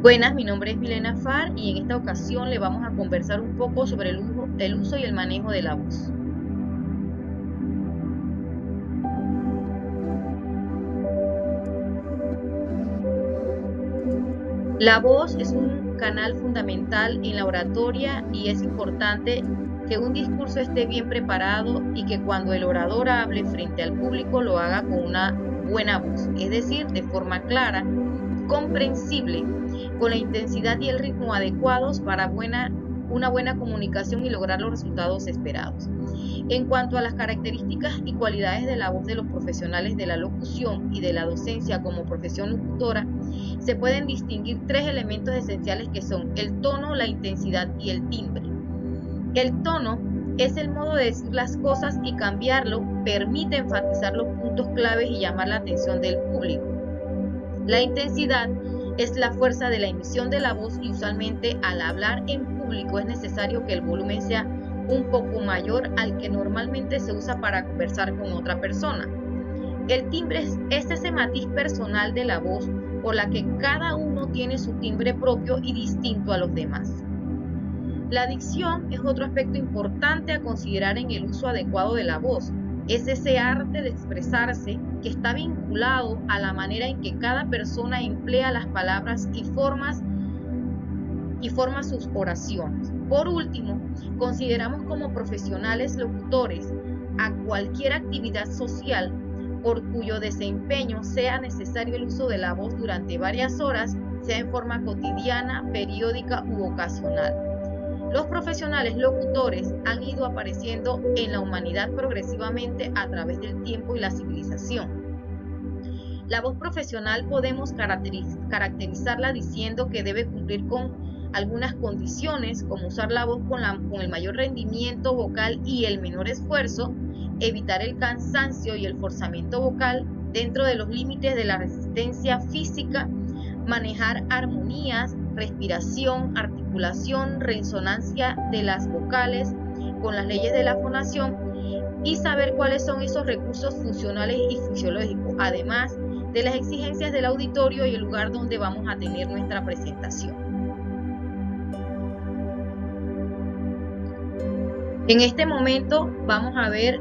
Buenas, mi nombre es Milena Far y en esta ocasión le vamos a conversar un poco sobre el uso y el manejo de la voz. La voz es un canal fundamental en la oratoria y es importante que un discurso esté bien preparado y que cuando el orador hable frente al público lo haga con una buena voz, es decir, de forma clara, comprensible, con la intensidad y el ritmo adecuados para una buena comunicación y lograr los resultados esperados. En cuanto a las características y cualidades de la voz de los profesionales de la locución y de la docencia como profesión locutora, se pueden distinguir tres elementos esenciales que son el tono, la intensidad y el timbre. El tono es el modo de decir las cosas y cambiarlo permite enfatizar los puntos claves y llamar la atención del público. La intensidad es la fuerza de la emisión de la voz y usualmente al hablar en público es necesario que el volumen sea un poco mayor al que normalmente se usa para conversar con otra persona. El timbre es ese matiz personal de la voz por la que cada uno tiene su timbre propio y distinto a los demás. La dicción es otro aspecto importante a considerar en el uso adecuado de la voz. Es ese arte de expresarse que está vinculado a la manera en que cada persona emplea las palabras y forma sus oraciones. Por último, consideramos como profesionales locutores a cualquier actividad social por cuyo desempeño sea necesario el uso de la voz durante varias horas, sea en forma cotidiana, periódica u ocasional. Los profesionales locutores han ido apareciendo en la humanidad progresivamente a través del tiempo y la civilización. La voz profesional podemos caracterizarla diciendo que debe cumplir con algunas condiciones, como usar la voz con el mayor rendimiento vocal y el menor esfuerzo, evitar el cansancio y el forzamiento vocal dentro de los límites de la resistencia física, manejar armonías, respiración, articulación, resonancia de las vocales con las leyes de la fonación y saber cuáles son esos recursos funcionales y fisiológicos, además de las exigencias del auditorio y el lugar donde vamos a tener nuestra presentación. En este momento vamos a ver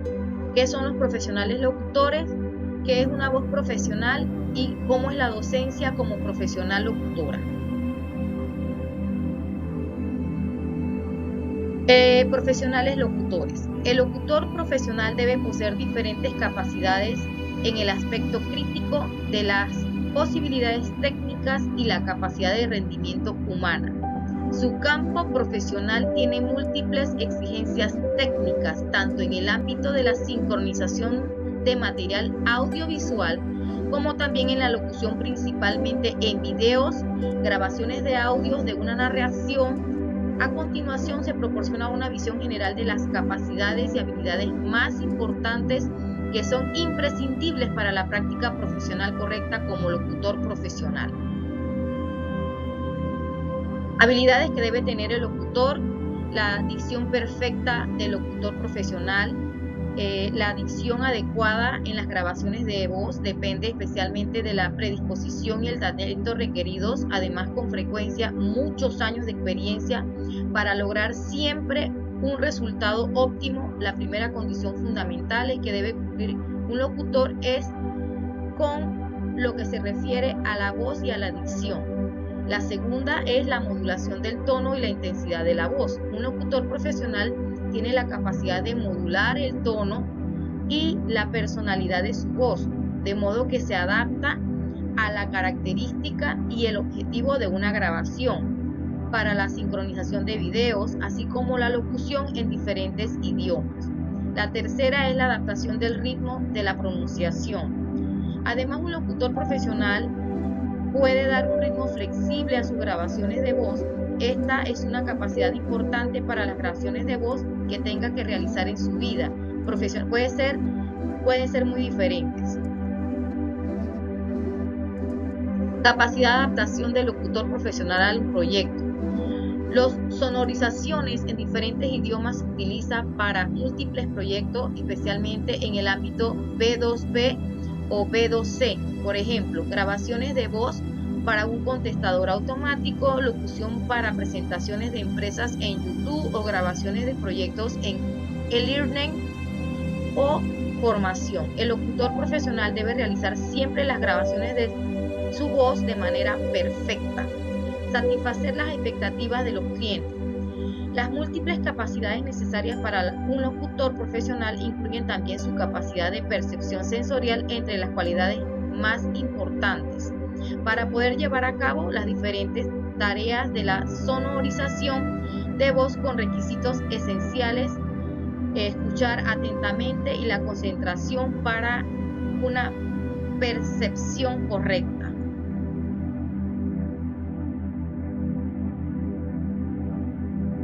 qué son los profesionales locutores, qué es una voz profesional y cómo es la docencia como profesional locutora. Profesionales locutores. El locutor profesional debe poseer diferentes capacidades en el aspecto crítico de las posibilidades técnicas y la capacidad de rendimiento humana. Su campo profesional tiene múltiples exigencias técnicas, tanto en el ámbito de la sincronización de material audiovisual, como también en la locución, principalmente en videos, grabaciones de audios de una narración. A continuación se proporciona una visión general de las capacidades y habilidades más importantes que son imprescindibles para la práctica profesional correcta como locutor profesional. Habilidades que debe tener el locutor: la dicción perfecta del locutor profesional. La dicción adecuada en las grabaciones de voz depende especialmente de la predisposición y el talento requeridos, además con frecuencia muchos años de experiencia para lograr siempre un resultado óptimo. La primera condición fundamental que debe cumplir un locutor es con lo que se refiere a la voz y a la dicción. La segunda es la modulación del tono y la intensidad de la voz. Un locutor profesional tiene la capacidad de modular el tono y la personalidad de su voz, de modo que se adapta a la característica y el objetivo de una grabación, para la sincronización de videos, así como la locución en diferentes idiomas. La tercera es la adaptación del ritmo de la pronunciación. Además, un locutor profesional puede dar un ritmo flexible a sus grabaciones de voz. Esta es una capacidad importante para las grabaciones de voz que tenga que realizar en su vida profesional. Pueden ser muy diferentes. Capacidad de adaptación del locutor profesional al proyecto. Las sonorizaciones en diferentes idiomas se utilizan para múltiples proyectos, especialmente en el ámbito B2B o B2C. Por ejemplo, grabaciones de voz para un contestador automático, locución para presentaciones de empresas en YouTube o grabaciones de proyectos en e-learning o formación. El locutor profesional debe realizar siempre las grabaciones de su voz de manera perfecta, satisfacer las expectativas de los clientes. Las múltiples capacidades necesarias para un locutor profesional incluyen también su capacidad de percepción sensorial, entre las cualidades más importantes para poder llevar a cabo las diferentes tareas de la sonorización de voz con requisitos esenciales, escuchar atentamente y la concentración para una percepción correcta.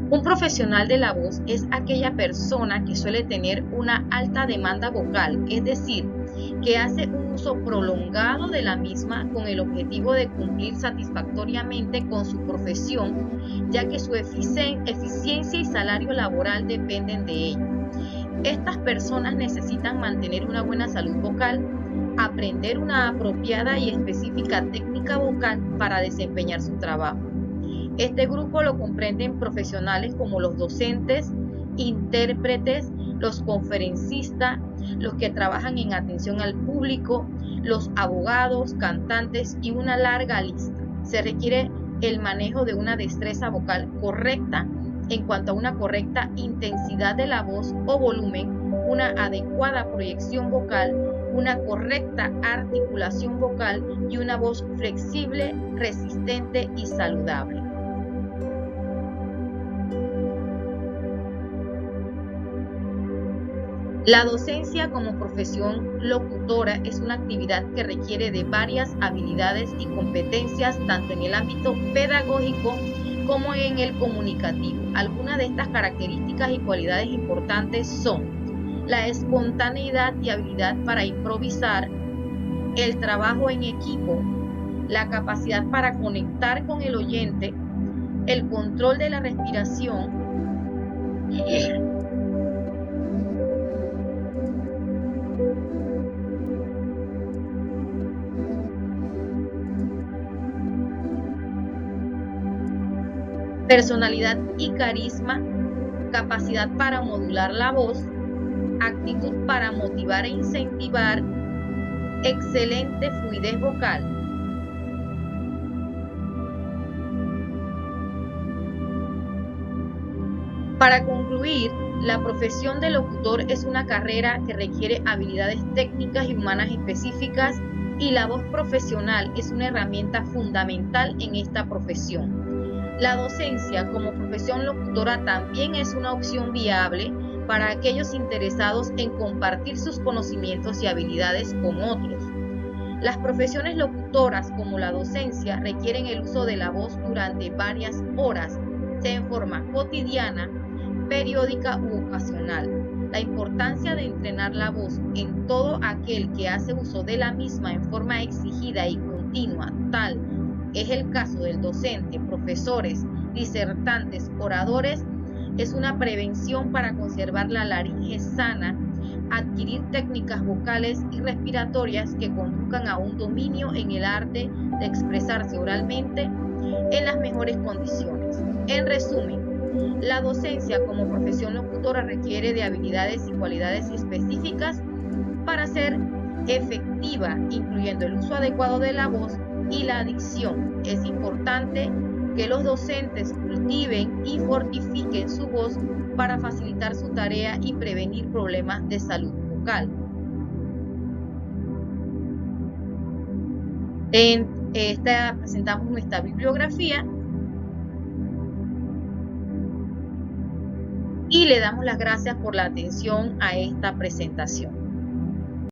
Un profesional de la voz es aquella persona que suele tener una alta demanda vocal, es decir, que hace un uso prolongado de la misma con el objetivo de cumplir satisfactoriamente con su profesión, ya que su eficiencia y salario laboral dependen de ello. Estas personas necesitan mantener una buena salud vocal, aprender una apropiada y específica técnica vocal para desempeñar su trabajo. Este grupo lo comprenden profesionales como los docentes, intérpretes, los conferencistas, los que trabajan en atención al público, los abogados, cantantes y una larga lista. Se requiere el manejo de una destreza vocal correcta en cuanto a una correcta intensidad de la voz o volumen, una adecuada proyección vocal, una correcta articulación vocal y una voz flexible, resistente y saludable. La docencia como profesión locutora es una actividad que requiere de varias habilidades y competencias tanto en el ámbito pedagógico como en el comunicativo. Algunas de estas características y cualidades importantes son la espontaneidad y habilidad para improvisar, el trabajo en equipo, la capacidad para conectar con el oyente, el control de la respiración, personalidad y carisma, capacidad para modular la voz, actitud para motivar e incentivar, excelente fluidez vocal. Para concluir, la profesión de locutor es una carrera que requiere habilidades técnicas y humanas específicas, y la voz profesional es una herramienta fundamental en esta profesión. La docencia como profesión locutora también es una opción viable para aquellos interesados en compartir sus conocimientos y habilidades con otros. Las profesiones locutoras como la docencia requieren el uso de la voz durante varias horas, sea en forma cotidiana, periódica u ocasional. La importancia de entrenar la voz en todo aquel que hace uso de la misma en forma exigida y continua, tal es el caso del docente, profesores, disertantes, oradores, es una prevención para conservar la laringe sana, adquirir técnicas vocales y respiratorias que conduzcan a un dominio en el arte de expresarse oralmente en las mejores condiciones. En resumen, la docencia como profesión locutora requiere de habilidades y cualidades específicas para ser efectiva, incluyendo el uso adecuado de la voz y la dicción. Es importante que los docentes cultiven y fortifiquen su voz para facilitar su tarea y prevenir problemas de salud vocal. En esta presentamos nuestra bibliografía y le damos las gracias por la atención a esta presentación.